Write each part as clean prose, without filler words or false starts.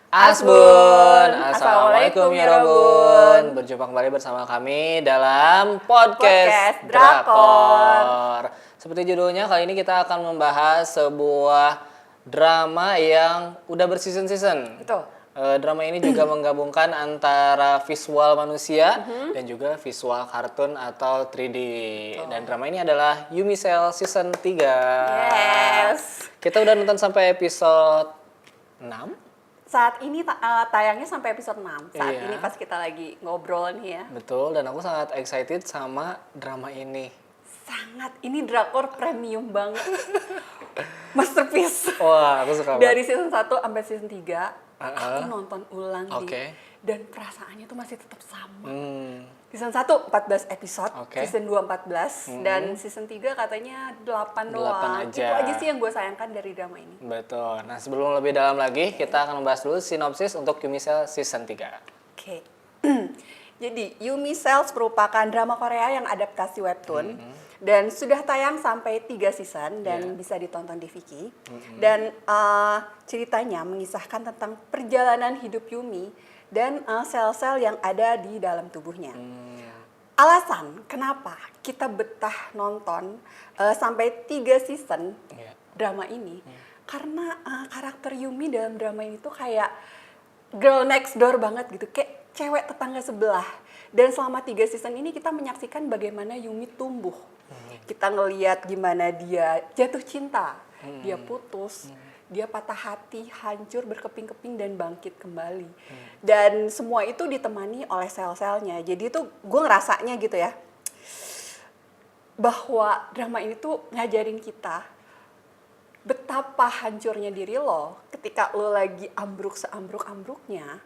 Asbun, Assalamualaikum ya Robun. Berjumpa kembali bersama kami dalam podcast Drakor. Seperti judulnya, kali ini kita akan membahas sebuah drama yang udah berseason-season. Betul. Drama ini juga menggabungkan antara visual manusia dan juga visual kartun atau 3D. Dan drama ini adalah Yumi Cell Season 3. Yes. Kita udah nonton sampai episode 6. Saat ini tayangnya sampai episode 6. Saat Iya. ini pas kita lagi ngobrol nih ya. Betul, dan aku sangat excited sama drama ini. Sangat, ini drakor premium banget. Masterpiece. Wah, aku suka Dari banget. season 1 sampai season 3, aku nonton ulang Oke. dan perasaannya tuh masih tetap sama. Season 1 14 episode, Oke. season 2 14, dan season 3 katanya 8 doang. 8 Itu aja. aja sih yang gue sayangkan dari drama ini. Betul. Nah, sebelum lebih dalam lagi, kita akan membahas dulu sinopsis untuk Yumi Cell Season 3. Oke. Jadi, Yumi Cells merupakan drama Korea yang adaptasi webtoon dan sudah tayang sampai 3 season dan bisa ditonton di Viki. Dan ceritanya mengisahkan tentang perjalanan hidup Yumi dan sel-sel yang ada di dalam tubuhnya. Alasan kenapa kita betah nonton sampai 3 season Iya. drama ini karena karakter Yumi dalam drama ini tuh kayak girl next door banget gitu, kayak cewek tetangga sebelah. Dan selama 3 season ini kita menyaksikan bagaimana Yumi tumbuh. Kita ngeliat gimana dia jatuh cinta, dia putus, dia patah hati, hancur, berkeping-keping dan bangkit kembali. Dan semua itu ditemani oleh sel-selnya. Jadi itu gue ngerasanya gitu ya, bahwa drama ini tuh ngajarin kita betapa hancurnya diri lo ketika lo lagi ambruk seambruk-ambruknya,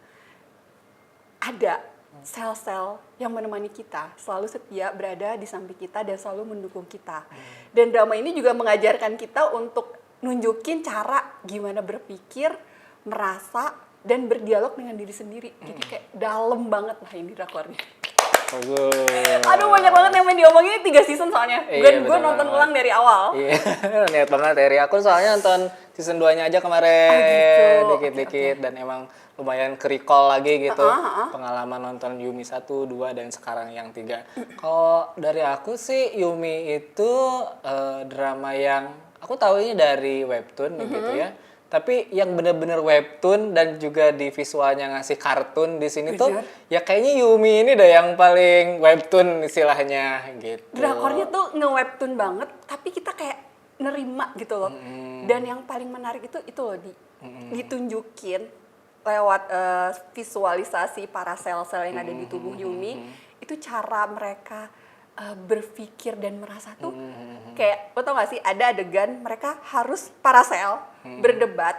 ada sel-sel yang menemani kita, selalu setia berada di samping kita dan selalu mendukung kita. Dan drama ini juga mengajarkan kita untuk nunjukin cara gimana berpikir, merasa, dan berdialog dengan diri sendiri. Jadi kayak dalam banget lah ini drakornya. Bagus. Aduh, banyak banget yang main diomongin, 3 season soalnya. Iya, Gue betul nonton banget. ulang dari awal. Iya, niat banget Eri. Aku soalnya nonton season 2-nya aja kemarin, gitu. dikit-dikit. Dan emang lumayan ke-recall lagi gitu. Uh-huh. Pengalaman nonton Yumi 1, 2, dan sekarang yang 3. Kalau dari aku sih, Yumi itu drama yang aku tahu ini dari webtoon gitu ya. Tapi yang bener-bener webtoon dan juga di visualnya ngasih kartun di sini tuh, ya kayaknya Yumi ini deh yang paling webtoon istilahnya gitu. Drakornya tuh nge-webtoon banget, tapi kita kayak nerima gitu loh. Dan yang paling menarik itu loh, ditunjukin lewat visualisasi para sel-sel yang ada di tubuh Yumi. Itu cara mereka berpikir dan merasa tuh kayak, lo tau gak sih, ada adegan mereka harus para sel berdebat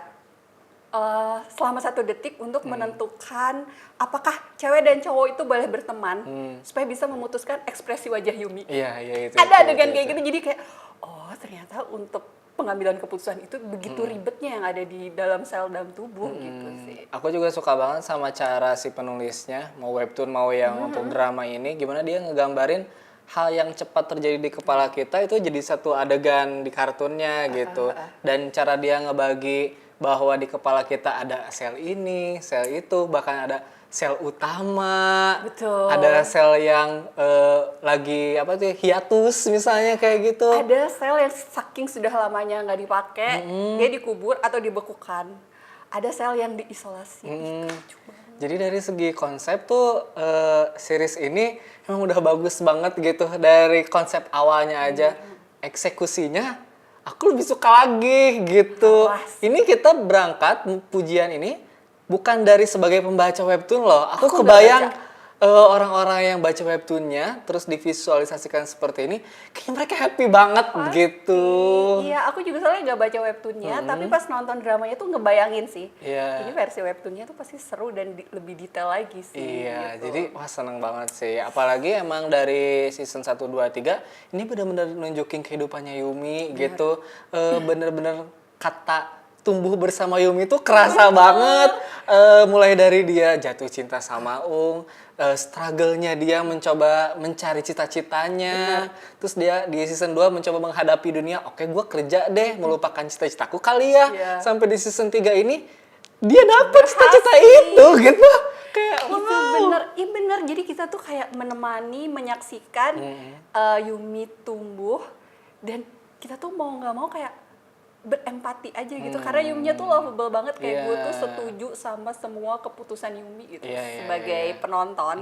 selama 1 detik untuk menentukan apakah cewek dan cowok itu boleh berteman supaya bisa memutuskan ekspresi wajah Yumi. Iya, itu. Ada adegan kayak gitu, jadi kayak oh ternyata untuk pengambilan keputusan itu begitu ribetnya yang ada di dalam sel dalam tubuh gitu sih. Aku juga suka banget sama cara si penulisnya, mau webtoon mau yang untuk drama ini, gimana dia ngegambarin hal yang cepat terjadi di kepala kita itu jadi satu adegan di kartunnya gitu. Dan cara dia ngebagi bahwa di kepala kita ada sel ini, sel itu, bahkan ada sel utama. Betul. Ada sel yang lagi apa tuh hiatus misalnya kayak gitu. Ada sel yang saking sudah lamanya nggak dipakai, dia dikubur atau dibekukan. Ada sel yang diisolasi. Jadi dari segi konsep tuh series ini emang udah bagus banget gitu. Dari konsep awalnya aja, eksekusinya aku lebih suka lagi gitu. Ini kita berangkat pujian ini bukan dari sebagai pembaca webtoon loh. Aku kebayang orang-orang yang baca webtoonnya terus divisualisasikan seperti ini, kayaknya mereka happy banget gitu. Iya, aku juga soalnya nggak baca webtoonnya, tapi pas nonton dramanya tuh ngebayangin sih. Iya. Ini versi webtoonnya tuh pasti seru dan lebih detail lagi sih. Iya, gitu. jadi wah seneng banget sih. Apalagi emang dari season 1, 2, 3 ini benar-benar nunjukin kehidupannya Yumi gitu. Bener-bener kata tumbuh bersama Yumi tuh kerasa banget. Mulai dari dia jatuh cinta sama struggle-nya dia mencoba mencari cita-citanya. Terus dia di season 2 mencoba menghadapi dunia, oke gue kerja deh, melupakan cita-citaku kali ya. Iya. Sampai di season 3 ini dia dapet cita-cita itu gitu. Kayak Itu bener, jadi kita tuh kayak menemani, menyaksikan Yumi tumbuh, dan kita tuh mau nggak mau kayak berempati aja gitu, karena Yuminya tuh lovable banget, kayak gue tuh setuju sama semua keputusan Yumi gitu. Sebagai penonton,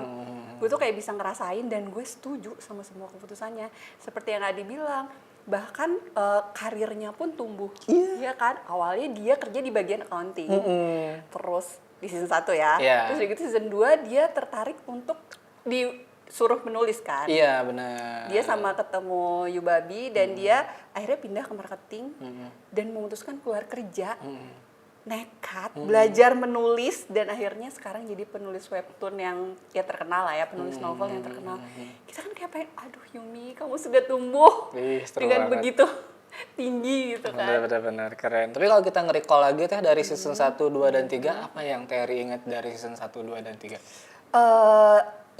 gue tuh kayak bisa ngerasain dan gue setuju sama semua keputusannya. Seperti yang Adi bilang, bahkan karirnya pun tumbuh. Iya kan, awalnya dia kerja di bagian accounting, terus di season 1 ya, terus begitu season 2 dia tertarik untuk disuruh menulis kan. Iya benar. Dia sama ketemu Yubabi dan dia akhirnya pindah ke marketing dan memutuskan keluar kerja. Nekat belajar menulis dan akhirnya sekarang jadi penulis webtoon yang ya terkenal lah ya, penulis novel yang terkenal. Kita kan kayak pengen, aduh Yumi kamu sudah tumbuh dengan begitu tinggi gitu kan. Benar keren. Tapi kalau kita nge-recall lagi teh dari season 1, 2 dan 3, apa yang Terry ingat dari season 1, 2 dan 3?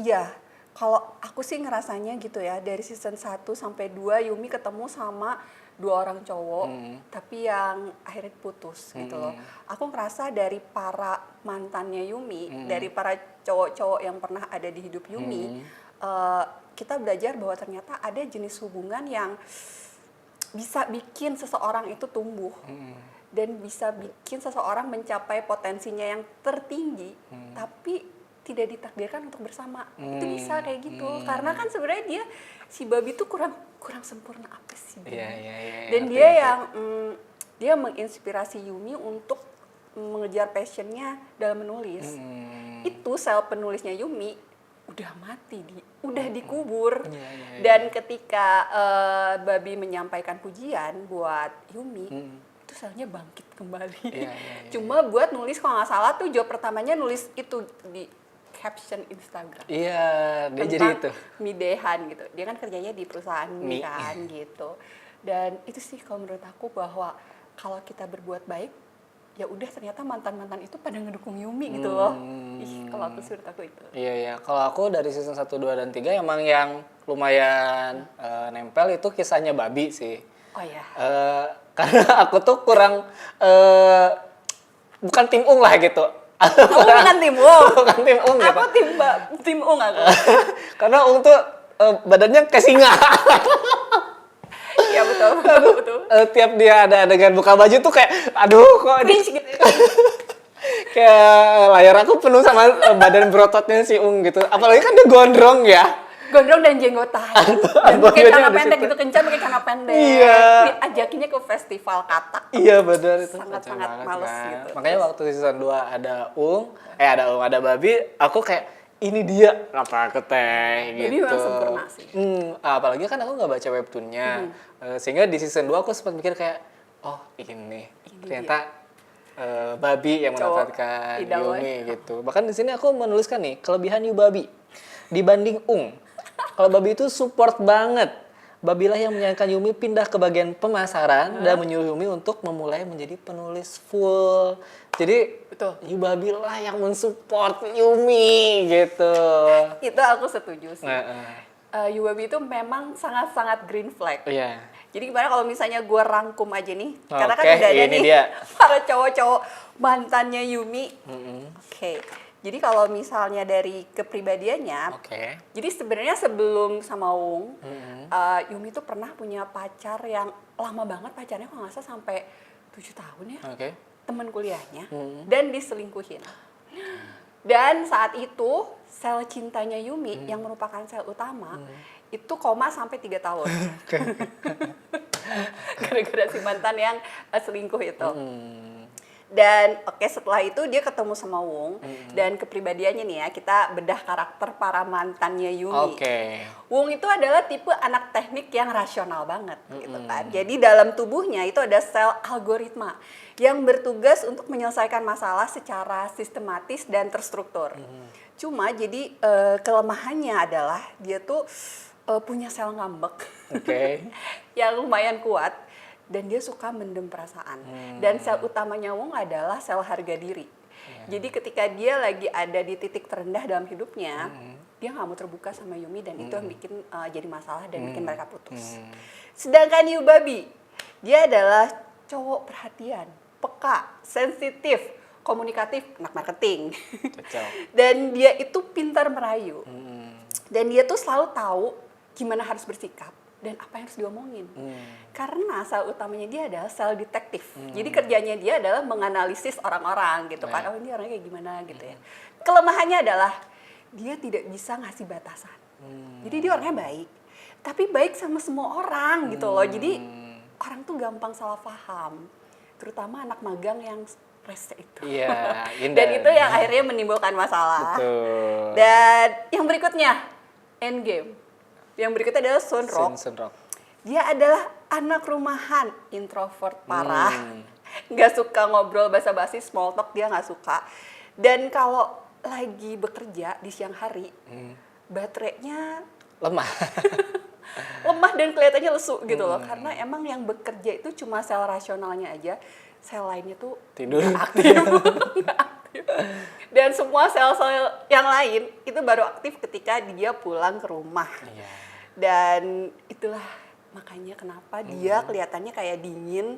Ya, kalau aku sih ngerasanya gitu ya, dari season 1 sampai 2 Yumi ketemu sama 2 orang cowok, tapi yang akhirnya putus gitu loh. Aku ngerasa dari para mantannya Yumi, dari para cowok-cowok yang pernah ada di hidup Yumi, kita belajar bahwa ternyata ada jenis hubungan yang bisa bikin seseorang itu tumbuh dan bisa bikin seseorang mencapai potensinya yang tertinggi, tapi tidak ditakdirkan untuk bersama. Itu bisa kayak gitu, karena kan sebenarnya dia si Babi tuh kurang sempurna apa sih? Dan dia yang dia menginspirasi Yumi untuk mengejar passionnya dalam menulis. Itu sel penulisnya Yumi udah mati, udah dikubur. Dan ketika Babi menyampaikan pujian buat Yumi, itu selnya bangkit kembali. Cuma buat nulis, kalau nggak salah tuh job pertamanya nulis itu di caption Instagram. Iya, dia jadi itu. Midehan gitu. Dia kan kerjanya di perusahaan mie kan gitu. Dan itu sih kalau menurut aku, bahwa kalau kita berbuat baik, ya udah ternyata mantan-mantan itu pada ngedukung Yumi gitu loh. Kalau aku menurut aku itu. Iya. Kalau aku dari season 1, 2 dan 3 emang yang lumayan nempel itu kisahnya Babi sih. Oh ya. Karena aku tuh kurang bukan tim Ung lah gitu. Aku bukan tim Ung. Bukan tim Ung gitu. Aku tim Ung aku. Karena Ung tuh badannya kayak singa. Iya betul. Tiap dia ada adegan buka baju tuh kayak aduh kok Cringe gitu. kayak layar aku penuh sama badan berototnya si Ung gitu. Apalagi kan dia gondrong ya. Gondrong dan jenggotan. Dan pakai celana pendek gitu, kencan pakai celana pendek. Iya. Ajakinnya ke festival katak. Iya benar itu. Sangat-sangat males kan. gitu. Makanya waktu season 2 ada Babi, aku kayak ini dia apa aku teh gitu. Babi memang sempurna sih. Apalagi kan aku nggak baca webtoonnya, sehingga di season 2 aku sempat mikir kayak, oh ini ternyata Babi yang mendapatkan Yumi gitu. Bahkan di sini aku menuliskan nih kelebihan Babi dibanding Ung. Kalau Babi itu support banget. Babilah yang menyarankan Yumi pindah ke bagian pemasaran dan menyuruh Yumi untuk memulai menjadi penulis full. Jadi Babi lah yang mensupport Yumi gitu. Itu aku setuju sih. Yubabi itu memang sangat-sangat green flag. Iya. Jadi gimana kalau misalnya gue rangkum aja nih, karena kan udah ada nih dia. para cowok-cowok mantannya Yumi. Oke. Jadi kalau misalnya dari kepribadiannya, jadi sebenarnya sebelum sama Ung, Yumi tuh pernah punya pacar yang lama banget, pacarnya kalau nggak salah sampai 7 tahun ya, teman kuliahnya, dan diselingkuhin. Dan saat itu sel cintanya Yumi yang merupakan sel utama itu koma sampai 3 tahun. Gara-gara si mantan yang selingkuh itu. Dan setelah itu dia ketemu sama Wung, dan kepribadiannya nih ya, kita bedah karakter para mantannya Yumi. Wung itu adalah tipe anak teknik yang rasional banget gitu kan. Jadi dalam tubuhnya itu ada sel algoritma yang bertugas untuk menyelesaikan masalah secara sistematis dan terstruktur. Cuma jadi kelemahannya adalah dia tuh punya sel ngambek yang lumayan kuat. Dan dia suka mendem perasaan. Dan sel utamanya Wong adalah sel harga diri. Jadi ketika dia lagi ada di titik terendah dalam hidupnya, dia nggak mau terbuka sama Yumi, dan itu yang bikin jadi masalah dan bikin mereka putus. Sedangkan Yubabi, dia adalah cowok perhatian, peka, sensitif, komunikatif, anak marketing. Cocok. Dan dia itu pintar merayu. Dan dia tuh selalu tahu gimana harus bersikap dan apa yang harus diomongin. Karena sel utamanya dia adalah sel detektif. Jadi kerjanya dia adalah menganalisis orang-orang gitu kan. Oh, ini orangnya kayak gimana gitu ya. Kelemahannya adalah dia tidak bisa ngasih batasan. Jadi dia orangnya baik. Tapi baik sama semua orang gitu loh. Jadi orang tuh gampang salah paham. Terutama anak magang yang rese itu. Iya, Dan itu yang akhirnya menimbulkan masalah. Betul. Dan yang berikutnya, Endgame. Yang berikutnya adalah Sunrock. Sunrock. Dia adalah anak rumahan, introvert parah. Nggak suka ngobrol basa-basi, small talk dia nggak suka. Dan kalau lagi bekerja di siang hari, baterainya Lemah. lemah dan kelihatannya lesu gitu loh. Karena emang yang bekerja itu cuma sel rasionalnya aja. Sel lainnya tuh Tidur. nggak aktif. Nggak aktif. Dan semua sel-sel yang lain itu baru aktif ketika dia pulang ke rumah. Iya. Dan itulah makanya kenapa dia kelihatannya kayak dingin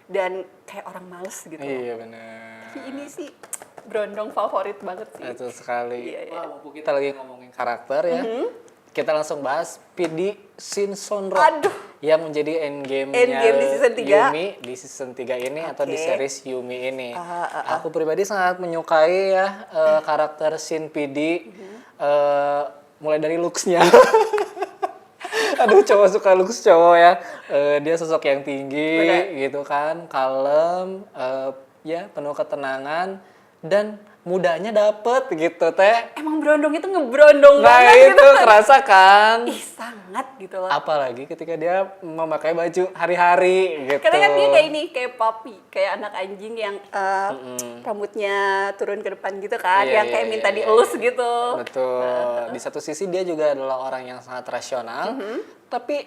dan kayak orang males gitu. Iya benar. Tapi ini sih berondong favorit banget sih. Betul sekali. Iya, iya. Wah, mumpung kita lagi ngomongin karakter ya. Kita langsung bahas PD Shin Sunrock. Aduh. Yang menjadi endgame-nya Endgame di season 3. Yumi di season 3 ini atau di Oke. series Yumi ini. Aku pribadi sangat menyukai ya karakter Shin PD. Mulai dari looks-nya. Aduh, cowok suka looks cowok ya. Dia sosok yang tinggi gitu kan, kalem, ya penuh ketenangan dan mudanya dapet gitu teh. Emang berondong itu ngebrondong Nah banget itu kerasa kan. Ih, sangat gitu loh. Apalagi ketika dia memakai baju hari-hari gitu. Karena kan dia kayak ini, kayak puppy, kayak anak anjing yang rambutnya turun ke depan gitu kan, Iya, yang kayak iya, minta iya, dielus gitu. Betul. Di satu sisi dia juga adalah orang yang sangat rasional, tapi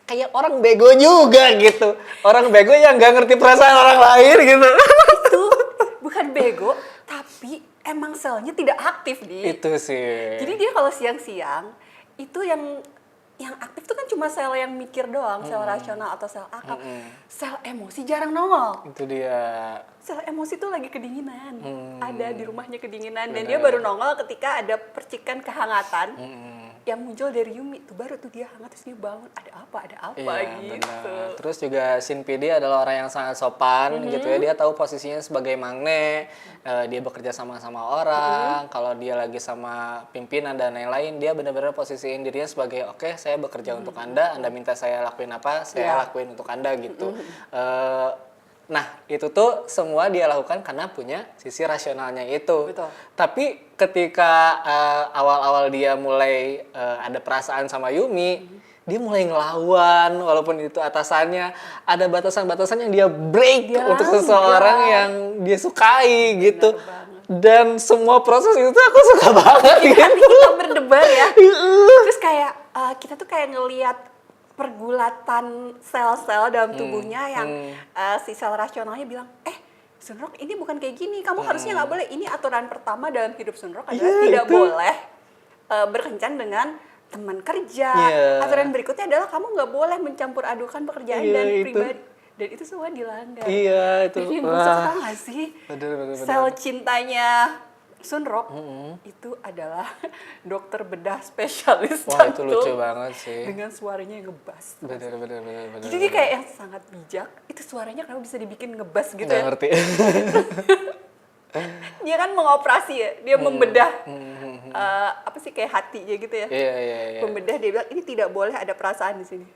kayak orang bego juga gitu. Orang bego yang gak ngerti perasaan orang lain gitu. Itu bukan bego, tapi emang selnya tidak aktif Itu sih. Jadi dia kalau siang-siang itu yang aktif tuh kan cuma sel yang mikir doang, sel rasional atau sel akal. Sel emosi jarang nongol. Itu dia. Sel emosi tuh lagi kedinginan. Ada di rumahnya kedinginan dan Bener. dia baru nongol ketika ada percikan kehangatan. Yang muncul dari Yumi tuh baru tuh dia hangat terus dia bangun, ada apa Iya, gitu. benar. Terus juga Shin PD adalah orang yang sangat sopan gitu ya. Dia tahu posisinya sebagai magne, dia bekerja sama orang. Kalau dia lagi sama pimpinan dan lain-lain, dia benar-benar posisiin dirinya sebagai oke, saya bekerja untuk Anda minta saya lakuin apa, saya lakuin untuk Anda gitu. Nah, itu tuh semua dia lakukan karena punya sisi rasionalnya itu. Betul. Tapi ketika awal-awal dia mulai ada perasaan sama Yumi, dia mulai ngelawan walaupun itu atasannya. Ada batasan-batasan yang dia break Dia untuk langgar. seseorang yang dia sukai gitu. banget. Dan semua proses itu aku suka banget Kan gitu. kita berdebar ya. Terus kayak kita tuh kayak ngelihat pergulatan sel-sel dalam tubuhnya yang si sel rasionalnya bilang, Sunrock ini bukan kayak gini, kamu harusnya nggak boleh. Ini aturan pertama dalam hidup Sunrock adalah tidak itu. boleh berkencan dengan teman kerja. Iya. Aturan berikutnya adalah kamu nggak boleh mencampur adukan pekerjaan Iya, dan itu. pribadi. Dan itu semua dilanggar. Iya, itu. Jadi Wah. maksud tau nggak sih? Bener. Sel cintanya Sunrock itu adalah dokter bedah spesialis Wah, itu jantung lucu banget sih. dengan suaranya yang ngebas. Bener. Jadi dia kayak yang sangat bijak. Itu suaranya kenapa bisa dibikin ngebas gitu Nggak ya? ngerti. Dia kan mengoperasi ya, dia membedah apa sih kayak hatinya gitu ya. Iya. Membedah dia bilang ini tidak boleh ada perasaan di sini.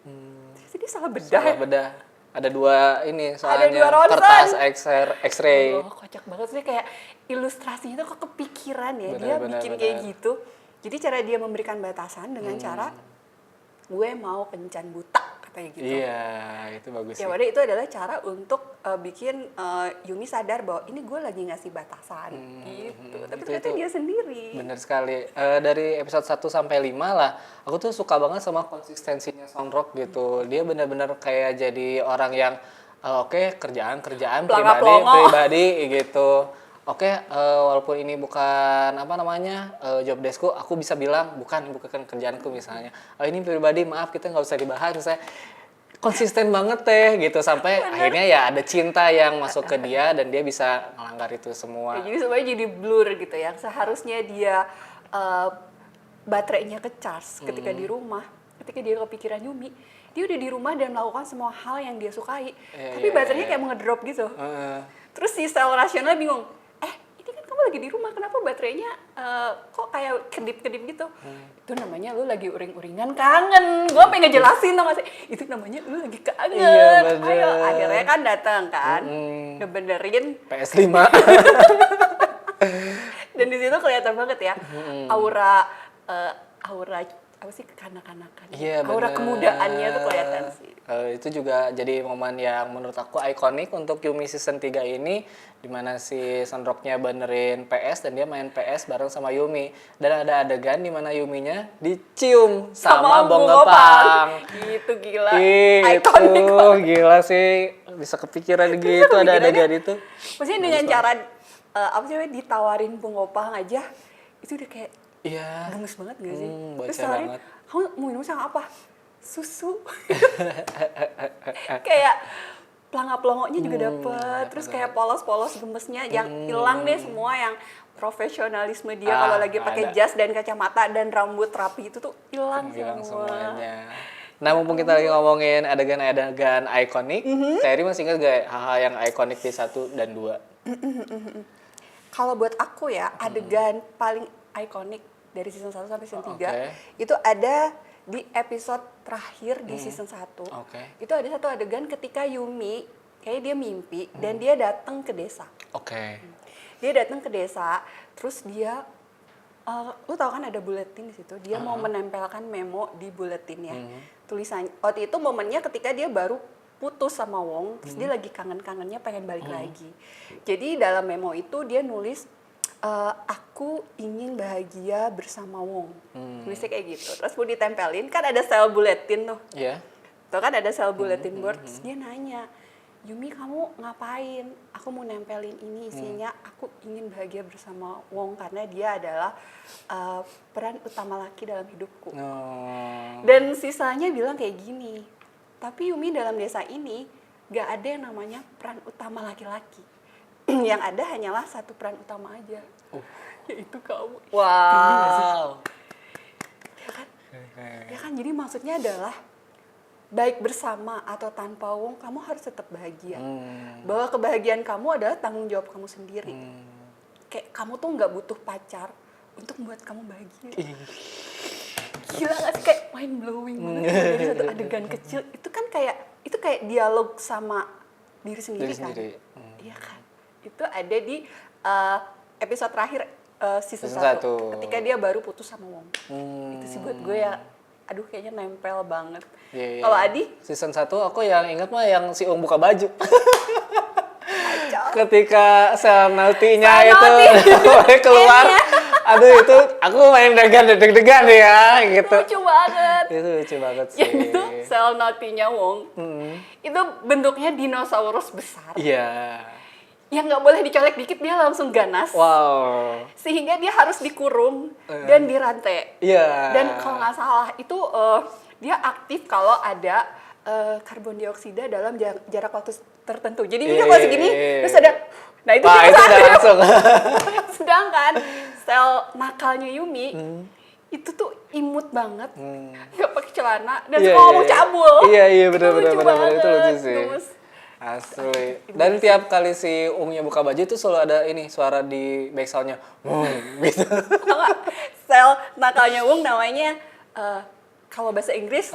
Jadi dia salah bedah. Salah Ya? bedah. Ada dua ini soalnya dua ronsen. kertas X-ray. Oh, kocak banget sih kayak ilustrasinya tuh kok kepikiran ya. Benar, Dia benar, bikin benar. kayak gitu. Jadi cara dia memberikan batasan dengan cara gue mau kencan buta katanya gitu. Iya, itu bagus Ya sih. wadah itu adalah cara untuk bikin Yumi sadar bahwa ini gue lagi ngasih batasan gitu. Tapi ternyata itu. dia sendiri. Bener sekali. Dari episode 1 sampai 5 lah, aku tuh suka banget sama konsistensinya Sunrock gitu. Dia benar-benar kayak jadi orang yang oke, kerjaan Pelangga-pelongo. pribadi gitu. Oke, walaupun ini bukan job deskku, aku bisa bilang bukan kerjaanku misalnya. Ini pribadi, maaf kita nggak usah dibahas. Misalnya konsisten banget teh gitu sampai akhirnya ya ada cinta yang masuk ke dia dan dia bisa ngelanggar itu semua. Ya, jadi semuanya jadi blur gitu ya. Seharusnya dia baterainya ke charge ketika di rumah, ketika dia kepikiran Yumi, dia udah di rumah dan melakukan semua hal yang dia sukai. Tapi baterainya kayak mau ngedrop gitu. Terus si sel rasionalnya bingung, ini kan kamu lagi di rumah, kenapa baterainya kok kayak kedip-kedip gitu? Itu namanya lu lagi uring-uringan kangen. Gue pengen ngejelasin tau gak sih? Itu namanya lu lagi kangen. Iya, bener. Ayo, akhirnya kan datang kan, ngebenerin. PS5. Dan di situ kelihatan banget ya, aura apa sih, kekanak-kanakan. Iya, aura bener. kemudaannya tuh kelihatan sih. Itu juga jadi momen yang menurut aku ikonik untuk Yumi season 3 ini, dimana si Sunrocknya benerin PS dan dia main PS bareng sama Yumi, dan ada adegan dimana Yuminya dicium sama Bongopang. Gitu, gila. Itu Ikonik banget. gila sih, bisa kepikiran gitu ada adegan itu. Maksudnya dengan cara apa sih namanya, ditawarin Bongopang aja itu udah kayak Iya. gemes banget gak sih? Bocah Terus tawarin, banget. kamu mau minum sama apa? Susu. Kayak pelangap-pelongoknya juga dapet. Terus kayak polos-polos gemesnya yang hilang deh semua yang profesionalisme dia kalau lagi pakai ada. jas dan kacamata dan rambut rapi itu tuh hilang semua. Semuanya. Nah, mumpung kita lagi ngomongin adegan-adegan ikonik, Terry masih ingat gak hal-hal yang ikonik di 1 dan 2? Kalau buat aku ya, adegan paling ikonik dari season 1 sampai season 3 Oke. itu ada di episode terakhir di season 1. Oke. Itu ada satu adegan ketika Yumi kayak dia mimpi dan dia datang ke desa. Oke. Dia datang ke desa, terus dia lu tau kan ada buletin di situ. Dia mau menempelkan memo di buletinnya. Tulisan waktu itu momennya ketika dia baru putus sama Wong, terus dia lagi kangen-kangennya pengen balik lagi. Jadi dalam memo itu dia nulis aku ingin bahagia bersama Wong. Tulisnya kayak gitu. Terus mau ditempelin kan ada sel buletin tuh. Iya. Tuh kan ada sel bulletin board. Terus dia nanya, Yumi kamu ngapain? Aku mau nempelin ini isinya aku ingin bahagia bersama Wong karena dia adalah peran utama laki dalam hidupku. Dan sisanya bilang kayak gini, tapi Yumi dalam desa ini gak ada yang namanya peran utama laki-laki. Yang ada hanyalah satu peran utama aja, yaitu kamu. Wow. Ya kan? Ya kan, jadi maksudnya adalah baik bersama atau tanpa Wong, kamu harus tetap bahagia. Bahwa kebahagiaan kamu adalah tanggung jawab kamu sendiri. Kayak kamu tuh nggak butuh pacar untuk membuat kamu bahagia. Gila gak sih, kayak mind blowing banget dari satu adegan kecil. Itu kan kayak dialog sama diri sendiri kan. Iya kan. Itu ada di episode terakhir season 1 ketika dia baru putus sama Wong. Itu sih buat gue ya, aduh kayaknya nempel banget. Kalau Adi? Season 1 aku yang ingat mah yang si Ung buka baju. Kacau. Ketika sel naughty-nya itu keluar. Aduh itu aku main deg-degan ya gitu. Lucu banget. Itu lucu banget sih. Yang itu sel naughty-nya Wong. Itu bentuknya dinosaurus besar. Iya. Yang nggak boleh dicolek dikit dia langsung ganas. Wow. Sehingga dia harus dikurung dan dirantai. Iya. Dan kalau nggak salah itu dia aktif kalau ada karbon dioksida dalam jarak waktu tertentu. Jadi dia kalau segini terus ada, nah itu dia itu udah langsung. Sedangkan sel nakalnya Yumi itu tuh imut banget, nggak pakai celana dan suka ngomong cabul. Iya benar itu lucu sih. Gemes. Asli. Dan tiap kali si Ungnya buka baju itu selalu ada ini suara di backsoundnya, gitu. Sel nakalnya Wong namanya kalau bahasa Inggris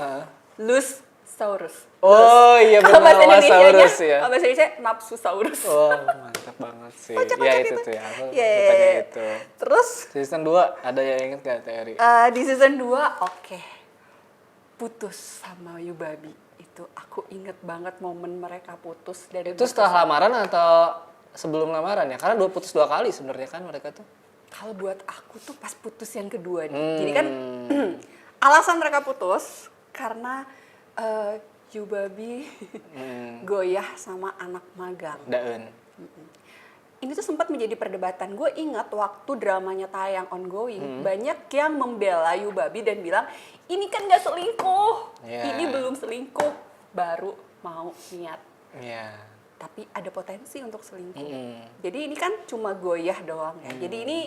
loose saurus. Oh iya benar, kalau bahasa Indonesianya, ya. kalau bahasa Indonesia nafsu saurus. Oh mantap banget sih. Kocak-kocak Ya itu gitu. tuh ya, aku Yeah. sukanya itu. Terus Season 2 ada yang inget gak Terry? di season 2 oke. Putus sama Yubabi. Itu aku inget banget momen mereka putus. Dan Itu setelah lamaran atau sebelum lamaran ya? Karena putus 2 kali sebenarnya kan mereka tuh. Kalau buat aku tuh pas putus yang kedua nih. Jadi kan alasan mereka putus karena Yubabi goyah sama anak magang. Daun. Ini tuh sempat menjadi perdebatan. Gue ingat waktu dramanya tayang ongoing, banyak yang membela Yubabi dan bilang, ini kan gak selingkuh, ini belum selingkuh. baru mau niat. Iya. Tapi ada potensi untuk selingkuh. Jadi ini kan cuma goyah doang ya. Jadi ini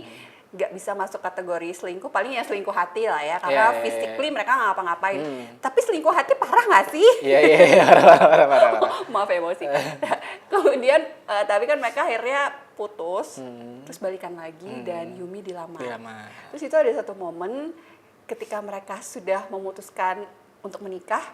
nggak bisa masuk kategori selingkuh, paling ya selingkuh hati lah ya, karena physically mereka nggak ngapa-ngapain. Tapi selingkuh hati parah nggak sih? Iya, parah. Maaf emosi. Kemudian, tapi kan mereka akhirnya putus, terus balikan lagi dan Yumi dilamar. Terus itu ada satu momen ketika mereka sudah memutuskan untuk menikah,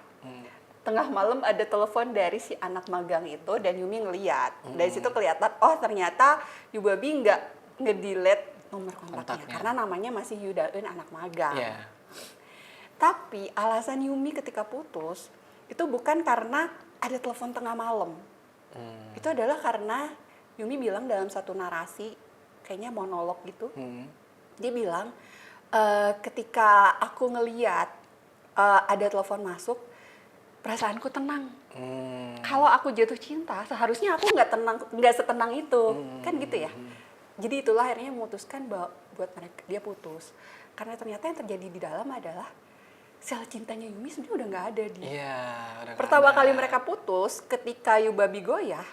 tengah malam ada telepon dari si anak magang itu dan Yumi ngeliat. Dari situ kelihatan, oh ternyata Yubabi nggak nge-delete nomor kontaknya karena namanya masih Yudaeun anak magang. Yeah. Tapi alasan Yumi ketika putus itu bukan karena ada telepon tengah malam. Itu adalah karena Yumi bilang dalam satu narasi, kayaknya monolog gitu. Dia bilang, ketika aku ngeliat ada telepon masuk, perasaanku tenang. Kalau aku jatuh cinta, seharusnya aku nggak setenang itu, kan gitu ya. Jadi itulah akhirnya memutuskan bahwa buat mereka dia putus, karena ternyata yang terjadi di dalam adalah sel cintanya Yumi sebenarnya udah nggak ada dia. Udah Pertama kali mereka putus, ketika Yubabi goyah,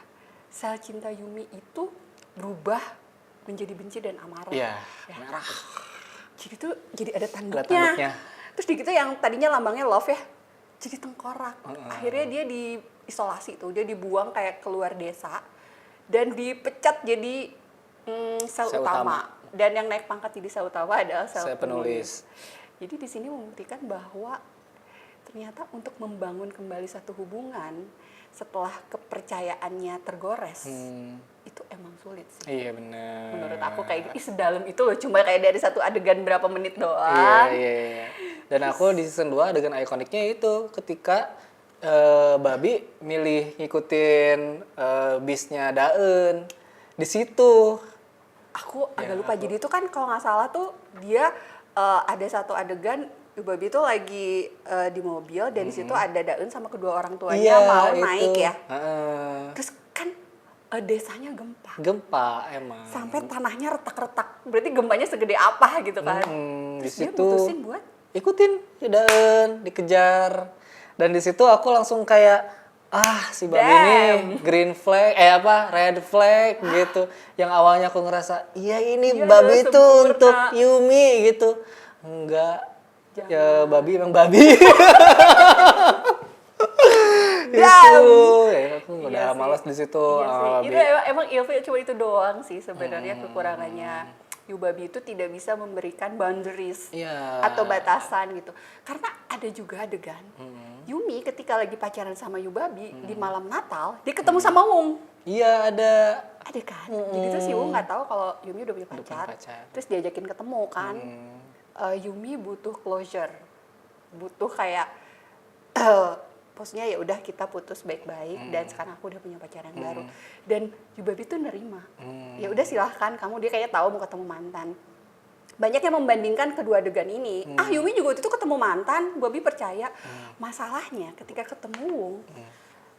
sel cinta Yumi itu berubah menjadi benci dan amarah. Merah. Jadi tuh jadi ada tanduknya. Terus di gitu yang tadinya lambangnya love ya, jadi tengkorak. Akhirnya dia diisolasi tuh, dia dibuang kayak keluar desa dan dipecat jadi sel utama. Dan yang naik pangkat jadi sel utama adalah sel penulis. Jadi di sini membuktikan bahwa ternyata untuk membangun kembali satu hubungan setelah kepercayaannya tergores, itu emang sulit sih. Iya benar. Menurut aku kayak sedalam itu loh, cuma kayak dari satu adegan berapa menit doang. Iya. Dan aku di season 2 adegan ikoniknya itu ketika Babi milih ngikutin bisnya Daeun. Di situ aku agak lupa. Jadi itu kan kalau nggak salah tuh dia ada satu adegan Babi itu lagi di mobil dan di situ ada Daeun sama kedua orang tuanya mau naik ya. Terus kan desanya gempa emang. Sampai tanahnya retak-retak. Berarti gempanya segede apa gitu kan. Terus dia mutusin buat ikutin Daeun, dikejar. Dan di situ aku langsung kayak si Babi ini green flag, red flag gitu. Yang awalnya aku ngerasa, iya ini Babi itu untuk Yumi gitu. Enggak, ya Babi emang Babi. Itu, ya aku udah malas di situ. Itu emang ilfil cuma itu doang sih sebenarnya kekurangannya. Yubabi itu tidak bisa memberikan boundaries atau batasan gitu. Karena ada juga adegan Yumi ketika lagi pacaran sama Yubabi di malam Natal, dia ketemu sama Wung. Iya ada kan. Jadi tuh si Wung nggak tahu kalau Yumi udah punya pacar. Terus diajakin ketemu kan. Yumi butuh closure, butuh kayak maksudnya ya udah kita putus baik-baik dan sekarang aku udah punya pacar yang baru. Dan Yubabi tuh nerima. Ya udah silahkan kamu, dia kayak tahu mau ketemu mantan. Banyak yang membandingkan kedua adegan ini. Yumi juga waktu itu ketemu mantan, Yubabi percaya. Masalahnya ketika ketemu Wung,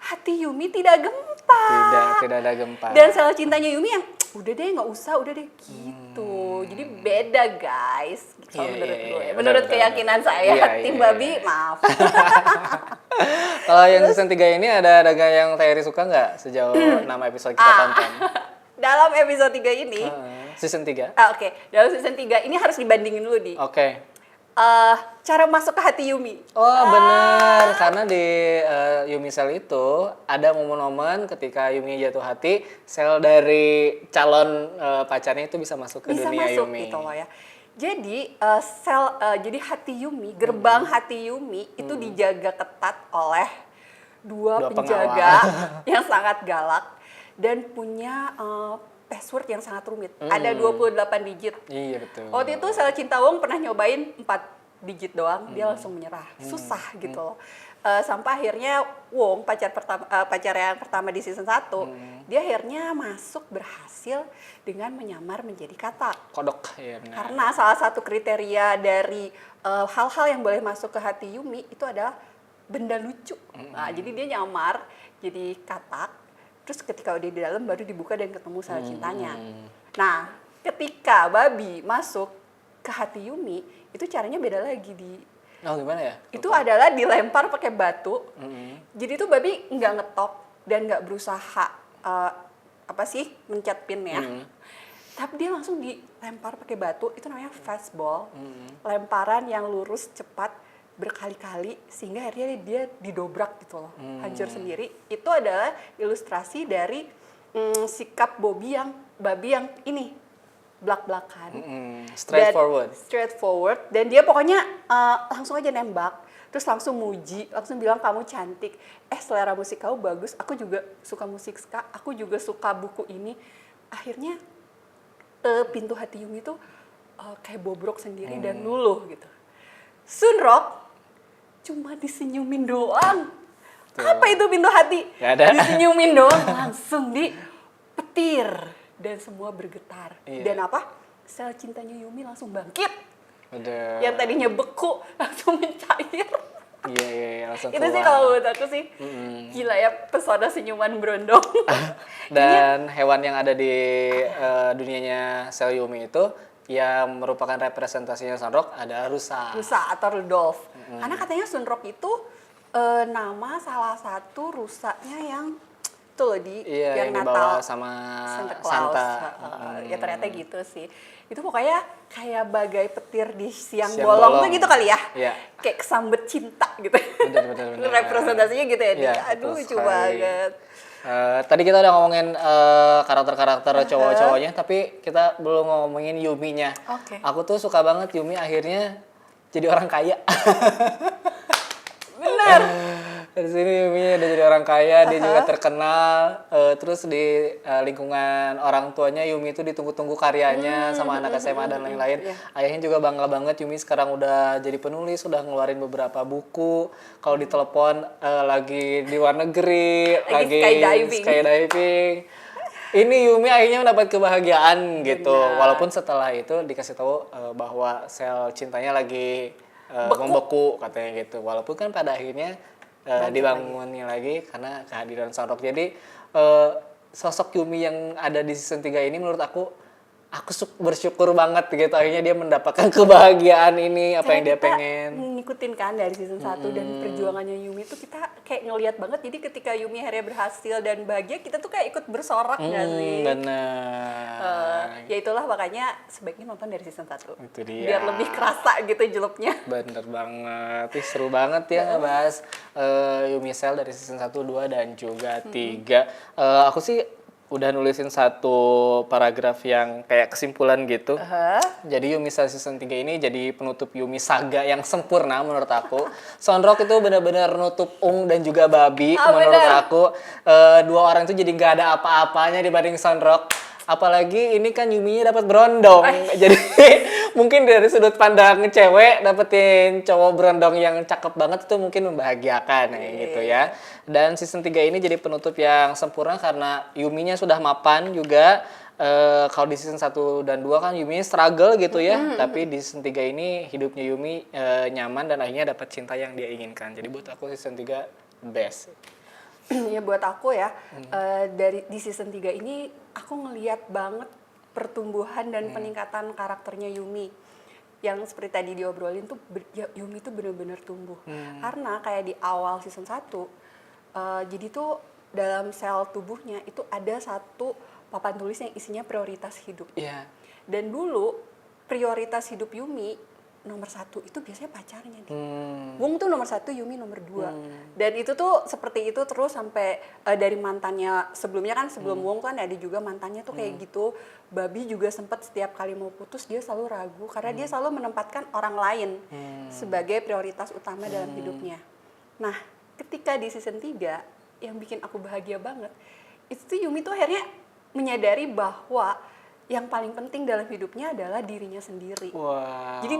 hati Yumi tidak gempa. Tidak ada gempa. Dan sel cintanya Yumi yang udah deh nggak usah, udah deh gitu. Jadi beda guys. Gitu menurut gue. Menurut keyakinan saya, tim Babi maaf. Kalau yang season 3 ini ada adegan yang Terry suka nggak sejauh 6 episode kita tonton? Dalam episode 3 ini. Season 3? Oke. Dalam season 3 ini harus dibandingin dulu di. Oke. Cara masuk ke hati Yumi. Oh benar, karena di Yumi Cell itu ada momen-momen ketika Yumi jatuh hati, sel dari calon pacarnya itu bisa masuk ke dunia Yumi. Gitu loh ya. Jadi jadi hati Yumi, gerbang hati Yumi itu dijaga ketat oleh dua penjaga yang sangat galak dan punya password yang sangat rumit. Ada 28 digit. Iya betul. Waktu itu Sel Cinta Wong pernah nyobain 4 digit doang, dia langsung menyerah. Susah gitu loh. Sampai akhirnya Wong, pacar yang pertama di season 1, dia akhirnya berhasil dengan menyamar menjadi katak. Kodok, ya benar. Karena salah satu kriteria dari hal-hal yang boleh masuk ke hati Yumi itu adalah benda lucu. Nah, jadi dia nyamar jadi katak. Terus ketika udah di dalam baru dibuka dan ketemu sel cintanya. Nah, ketika Babi masuk ke hati Yumi, itu caranya beda lagi di. Oh gimana ya? Itu adalah dilempar pakai batu. Jadi tuh babi nggak ngetop dan nggak berusaha apa sih mencet pinnya. Tapi dia langsung dilempar pakai batu. Itu namanya fastball. Lemparan yang lurus cepat berkali-kali sehingga akhirnya dia didobrak gitu loh, hancur sendiri. Itu adalah ilustrasi dari sikap babi yang ini belak-belakan. Straightforward. Dan dia pokoknya langsung aja nembak. Terus langsung muji, langsung bilang kamu cantik. Selera musik kamu bagus. Aku juga suka musik ska. Aku juga suka buku ini. Akhirnya pintu hati Yumi tuh kayak bobrok sendiri dan luluh gitu. Sunrock cuma disenyumin doang. Tuh. Apa itu pintu hati? Disenyumin doang, langsung dipetir. Dan semua bergetar. Dan apa? Sel cintanya Yumi langsung bangkit. Yang tadinya beku langsung mencair. Iya, langsung itu sih kalau menurut aku sih gila ya, pesona senyuman berondong. Dan hewan yang ada di dunianya sel Yumi itu yang merupakan representasinya Sunrock ada rusa atau Rudolph. Karena katanya Sunrock itu nama salah satu rusanya yang itu loh yang dibawa Natal sama Santa. Ya ternyata gitu sih. Itu pokoknya kayak bagai petir di siang bolong tuh gitu kali ya. Iya. Kayak kesambet cinta gitu. Bener. Representasinya gitu ya. Iya, Aduh lucu banget. Tadi kita udah ngomongin karakter-karakter cowok-cowoknya, tapi kita belum ngomongin Yuminya. Aku tuh suka banget Yumi akhirnya jadi orang kaya. Bener. Dari sini Yumi udah jadi orang kaya, dia juga terkenal. Terus di lingkungan orang tuanya Yumi itu ditunggu-tunggu karyanya sama anak SMA dan lain-lain. Ayahnya juga bangga banget Yumi sekarang udah jadi penulis, udah ngeluarin beberapa buku. Kalau ditelepon lagi di luar negeri, lagi skydiving. Ini Yumi akhirnya mendapat kebahagiaan gitu. Walaupun setelah itu dikasih tahu bahwa sel cintanya lagi membeku katanya gitu. Walaupun kan pada akhirnya dibangunin lagi karena kehadiran Sunrock. Jadi sosok Yumi yang ada di season 3 ini menurut aku bersyukur banget gitu, akhirnya dia mendapatkan kebahagiaan ini apa yang dia pengen. Ngikutin kan dari season 1 dan perjuangannya Yumi tuh kita kayak ngelihat banget. Jadi ketika Yumi akhirnya berhasil dan bahagia, kita tuh kayak ikut bersorak gak sih? Bener. Ya itulah makanya sebaiknya nonton dari season 1. Itu dia. Biar lebih kerasa gitu jeleknya. Bener banget. Seru banget ya ngebahas Yumi Cell dari season 1, 2 dan juga 3. Aku sih udah nulisin satu paragraf yang kayak kesimpulan gitu. Jadi Yumi Cell season 3 ini jadi penutup Yumi Saga yang sempurna menurut aku. Sunrock itu benar-benar nutup Ung dan juga Babi menurut aku. Dua orang itu jadi gak ada apa-apanya dibanding Sunrock. Apalagi ini kan Yuminya dapat berondong. Jadi mungkin dari sudut pandang cewek dapetin cowok berondong yang cakep banget itu mungkin membahagiakan gitu ya. Dan season 3 ini jadi penutup yang sempurna karena Yuminya sudah mapan juga. Kalau di season 1 dan 2 kan Yumi struggle gitu ya. Tapi di season 3 ini hidupnya Yumi nyaman dan akhirnya dapat cinta yang dia inginkan. Jadi buat aku season 3 best. Ya buat aku ya, di season 3 ini aku ngeliat banget pertumbuhan dan peningkatan karakternya Yumi. Yang seperti tadi diobrolin tuh, Yumi tuh benar-benar tumbuh. Karena kayak di awal season 1, jadi tuh dalam sel tubuhnya itu ada satu papan tulis yang isinya prioritas hidup. Dan dulu prioritas hidup Yumi nomor 1 itu biasanya pacarnya nih. Wong tuh nomor 1, Yumi nomor 2. Dan itu tuh seperti itu terus sampai dari mantannya sebelumnya kan, sebelum Wong kan ada juga mantannya tuh kayak gitu. Babi juga sempat setiap kali mau putus dia selalu ragu karena dia selalu menempatkan orang lain sebagai prioritas utama dalam hidupnya. Nah, ketika di season 3 yang bikin aku bahagia banget, itu tuh Yumi tuh akhirnya menyadari bahwa yang paling penting dalam hidupnya adalah dirinya sendiri. Jadi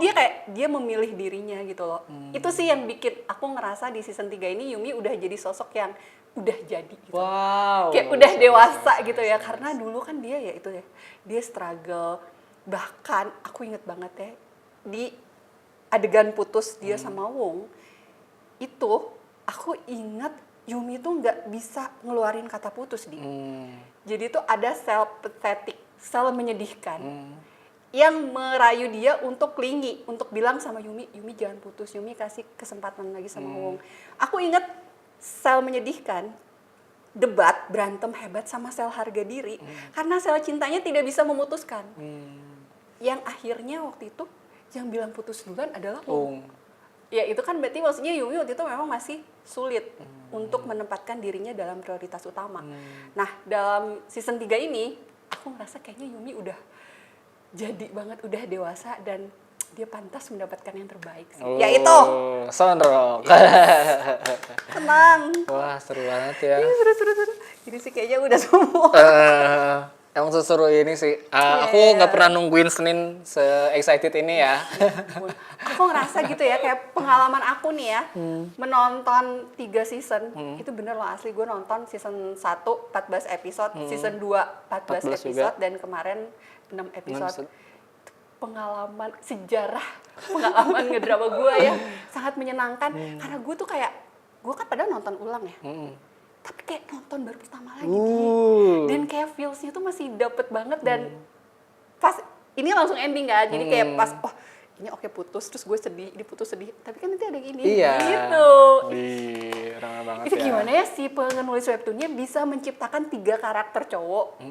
dia memilih dirinya gitu loh. Itu sih yang bikin aku ngerasa di season 3 ini Yumi udah jadi sosok yang udah jadi gitu. Kayak udah dewasa gitu ya. Karena dulu kan dia ya itu ya, dia struggle. Bahkan aku inget banget ya, di adegan putus dia sama Wong, itu aku inget Yumi tuh nggak bisa ngeluarin kata putus. Jadi tuh ada self pathetic, selalu menyedihkan. yang merayu dia untuk clingy, untuk bilang sama Yumi, Yumi jangan putus, Yumi kasih kesempatan lagi sama Wong. Aku inget sel menyedihkan, debat, berantem hebat sama sel harga diri, karena sel cintanya tidak bisa memutuskan. Yang akhirnya waktu itu, yang bilang putus duluan adalah Wong. Ya itu kan berarti maksudnya Yumi waktu itu memang masih sulit untuk menempatkan dirinya dalam prioritas utama. Nah dalam season 3 ini, aku ngerasa kayaknya Yumi udah jadi banget, udah dewasa dan dia pantas mendapatkan yang terbaik sih. Yaitu Sunrock. tenang. Wah, seru banget ya. Ini seru. Jadi sih kayaknya udah semua. Emang seseru ini sih. Aku nggak pernah nungguin Senin se-excited ini ya. Aku ngerasa gitu ya, kayak pengalaman aku nih ya, menonton 3 season, itu bener loh asli. Gue nonton season 1 14 episode, season 2 14 episode, dan kemarin 6 episode. Pengalaman sejarah, pengalaman ngedrama gue ya, sangat menyenangkan. Karena gue tuh kayak, gue kan padahal nonton ulang ya, tapi kayak nonton baru pertama lagi dan kayak feels-nya tuh masih dapet banget. Dan pas ini langsung ending kan, jadi kayak pas ini oke putus, terus gue sedih, ini putus sedih, tapi kan nanti ada gini gitu. Wih, ramah banget Itu ya. gimana ya si penulis webtoonnya bisa menciptakan 3 karakter cowok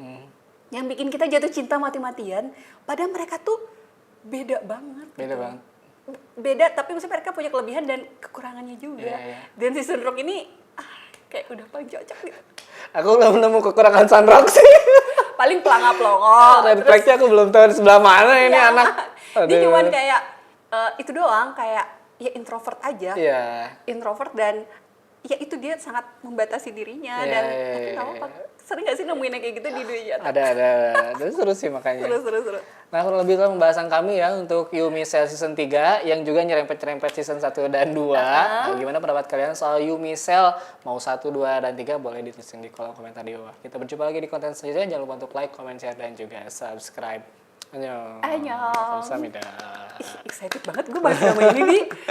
yang bikin kita jatuh cinta mati-matian, padahal mereka tuh beda banget. Beda gitu. banget. Beda, tapi maksudnya mereka punya kelebihan dan kekurangannya juga. Iya. Dan si Sunrock ini kayak udah paling cocok gitu. Aku belum nemu kekurangan Sunrock sih. Paling pelangap pelongok. Red flag-nya aku belum tahu di sebelah mana ini Ya, anak. dia Aduh. cuman kayak itu doang, kayak ya introvert aja. Iya. Introvert dan ya itu dia sangat membatasi dirinya. Iya, Dan iya, tapi iya, nggak apa-apa. Sering gak sih nemuin yang kayak gitu di dunia nyata? Ada. Seru sih makanya. Seru. Nah, kurang lebih itu pembahasan kami ya untuk Yumi Cell season 3 yang juga nyerempet-nyerempet season 1 dan 2. Nah, gimana pendapat kalian soal Yumi Cell? Mau 1, 2, dan 3 boleh dituliskan di kolom komentar di bawah. Kita berjumpa lagi di konten selanjutnya. Jangan lupa untuk like, comment, share, dan juga subscribe. Annyeong. Annyeong. Kamsahamnida. Ih, excited banget gue bahas nama ini nih.